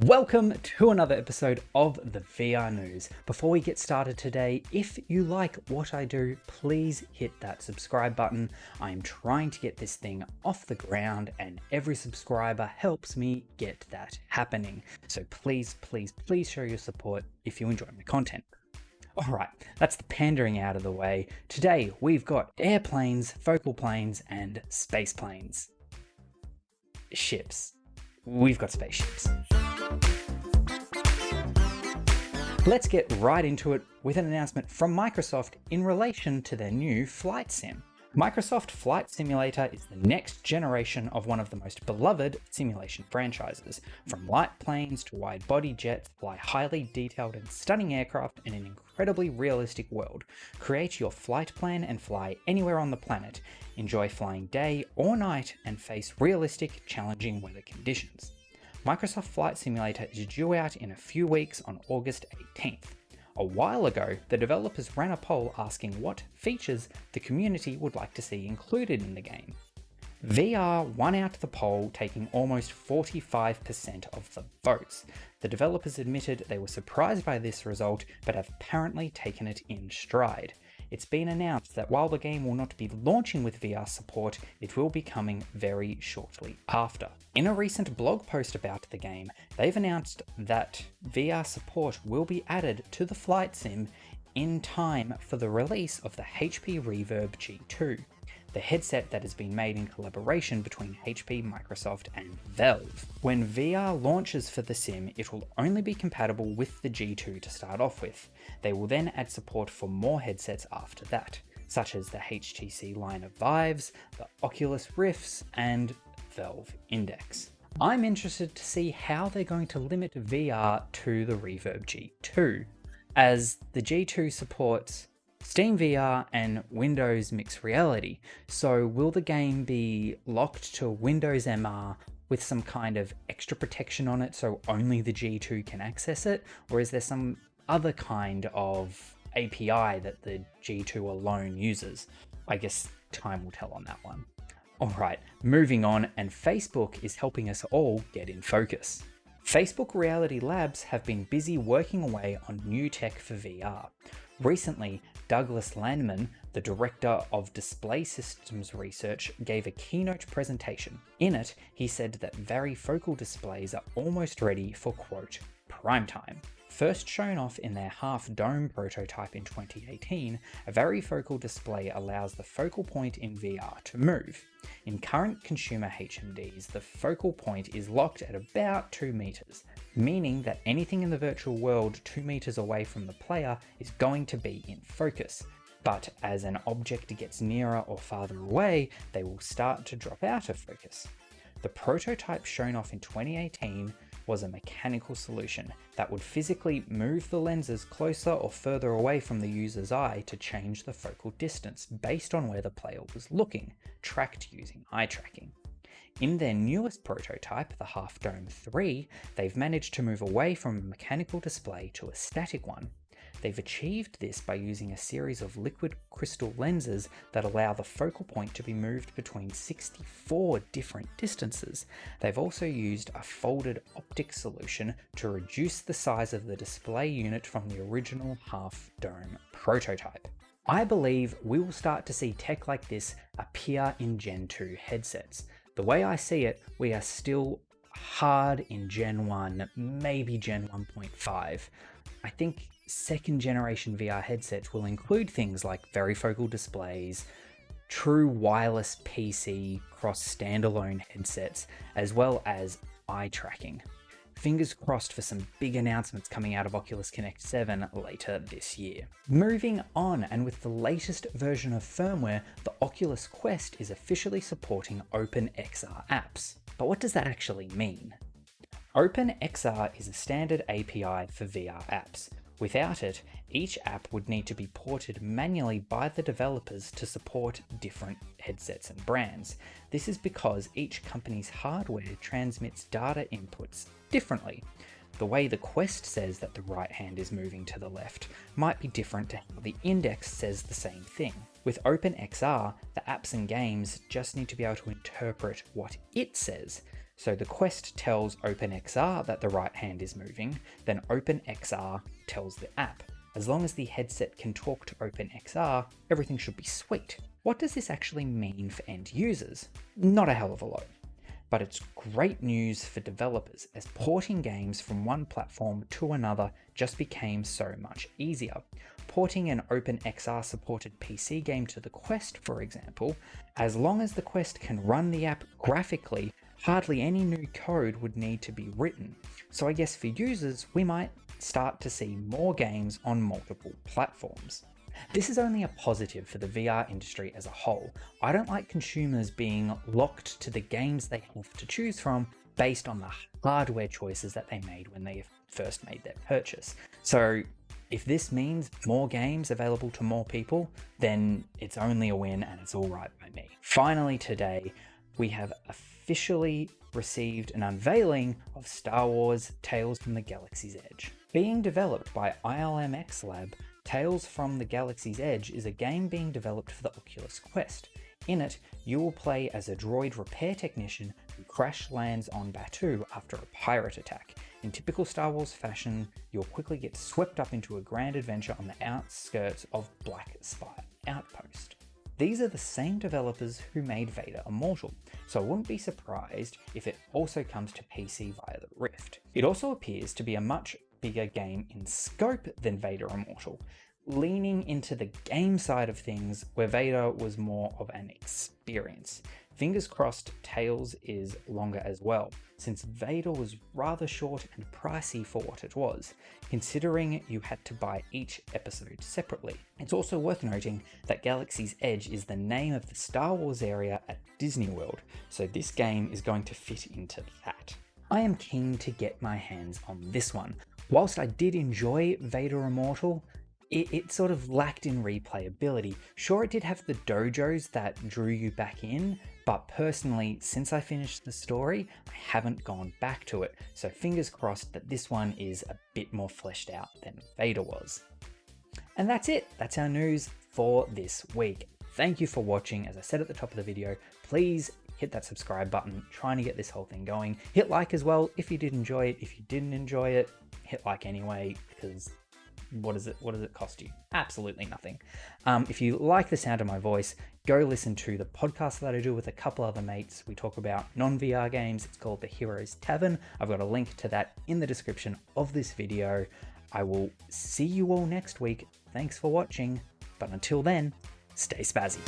Welcome to another episode of the VR News. Before we get started today, if you like what I do, please hit that subscribe button. I'm trying to get this thing off the ground and every subscriber helps me get that happening. So please show your support if you enjoy my content. Alright, that's the pandering out of the way. Today we've got airplanes, focal planes, and space planes. Ships. We've got spaceships. Let's get right into it with an announcement from Microsoft in relation to their new flight sim. Microsoft Flight Simulator is the next generation of one of the most beloved simulation franchises. From light planes to wide-body jets, fly highly detailed and stunning aircraft in an incredibly realistic world. Create your flight plan and fly anywhere on the planet. Enjoy flying day or night and face realistic, challenging weather conditions. Microsoft Flight Simulator is due out in a few weeks on August 18th. A while ago, the developers ran a poll asking what features the community would like to see included in the game. VR won out the poll, taking almost 45% of the votes. The developers admitted they were surprised by this result, but have apparently taken it in stride. It's been announced that while the game will not be launching with VR support, it will be coming very shortly after. In a recent blog post about the game, they've announced that VR support will be added to the flight sim in time for the release of the HP Reverb G2, the headset that has been made in collaboration between HP, Microsoft, and Valve. When VR launches for the sim, it will only be compatible with the G2 to start off with. They will then add support for more headsets after that, such as the HTC line of Vives, the Oculus Rifts, and Valve Index. I'm interested to see how they're going to limit VR to the Reverb G2, as the G2 supports Steam VR and Windows Mixed Reality. So will the game be locked to Windows MR with some kind of extra protection on it so only the G2 can access it? Or is there some other kind of API that the G2 alone uses? I guess time will tell on that one. Alright, moving on, and Facebook is helping us all get in focus. Facebook Reality Labs have been busy working away on new tech for VR. Recently, Douglas Landman, the director of display systems research, gave a keynote presentation. In it, he said that varifocal displays are almost ready for, quote, prime time. First shown off in their half-dome prototype in 2018, a varifocal display allows the focal point in VR to move. In current consumer HMDs, the focal point is locked at about 2 meters, meaning that anything in the virtual world 2 meters away from the player is going to be in focus. But as an object gets nearer or farther away, they will start to drop out of focus. The prototype shown off in 2018 was a mechanical solution that would physically move the lenses closer or further away from the user's eye to change the focal distance based on where the player was looking, tracked using eye tracking. In their newest prototype, the Half Dome 3, they've managed to move away from a mechanical display to a static one. They've achieved this by using a series of liquid crystal lenses that allow the focal point to be moved between 64 different distances. They've also used a folded optic solution to reduce the size of the display unit from the original Half Dome prototype. I believe we will start to see tech like this appear in Gen 2 headsets. The way I see it, we are still hard in Gen 1, maybe Gen 1.5. I think second generation VR headsets will include things like varifocal displays, true wireless PC cross standalone headsets, as well as eye tracking. Fingers crossed for some big announcements coming out of Oculus Connect 7 later this year. Moving on, and with the latest version of firmware, the Oculus Quest is officially supporting OpenXR apps. But what does that actually mean? OpenXR is a standard API for VR apps. Without it, each app would need to be ported manually by the developers to support different headsets and brands. This is because each company's hardware transmits data inputs differently. The way the Quest says that the right hand is moving to the left might be different to how the Index says the same thing. With OpenXR, the apps and games just need to be able to interpret what it says. So the Quest tells OpenXR that the right hand is moving, then OpenXR tells the app. As long as the headset can talk to OpenXR, everything should be sweet. What does this actually mean for end users? Not a hell of a lot. But it's great news for developers, as porting games from one platform to another just became so much easier. Porting an OpenXR supported PC game to the Quest, for example, as long as the Quest can run the app graphically, hardly any new code would need to be written. So I guess for users, we might start to see more games on multiple platforms. This is only a positive for the VR industry as a whole. I don't like consumers being locked to the games they have to choose from based on the hardware choices that they made when they first made their purchase. So if this means more games available to more people, then it's only a win and it's all right by me. Finally today, we have officially received an unveiling of Star Wars Tales from the Galaxy's Edge. Being developed by ILMX Lab, Tales from the Galaxy's Edge is a game being developed for the Oculus Quest. In it, you will play as a droid repair technician who crash lands on Batuu after a pirate attack. In typical Star Wars fashion, you'll quickly get swept up into a grand adventure on the outskirts of Black Spire Outpost. These are the same developers who made Vader Immortal, so I wouldn't be surprised if it also comes to PC via the Rift. It also appears to be a much bigger game in scope than Vader Immortal, leaning into the game side of things where Vader was more of an experience. Fingers crossed Tales is longer as well, since Vader was rather short and pricey for what it was, considering you had to buy each episode separately. It's also worth noting that Galaxy's Edge is the name of the Star Wars area at Disney World, so this game is going to fit into that. I am keen to get my hands on this one. Whilst I did enjoy Vader Immortal, it sort of lacked in replayability. Sure, it did have the dojos that drew you back in, but personally, since I finished the story, I haven't gone back to it, so fingers crossed that this one is a bit more fleshed out than Vader was. And that's it. That's our news for this week. Thank you for watching. As I said at the top of the video, please hit that subscribe button, trying to get this whole thing going. Hit like as well if you did enjoy it. If you didn't enjoy it, hit like anyway, because what does it cost you? Absolutely nothing. If you like the sound of my voice, go listen to the podcast that I do with a couple other mates. We talk about non-VR games. It's called The Hero's Tavern. I've got a link to that in the description of this video. I will see you all next week. Thanks for watching, but until then, stay spazzy.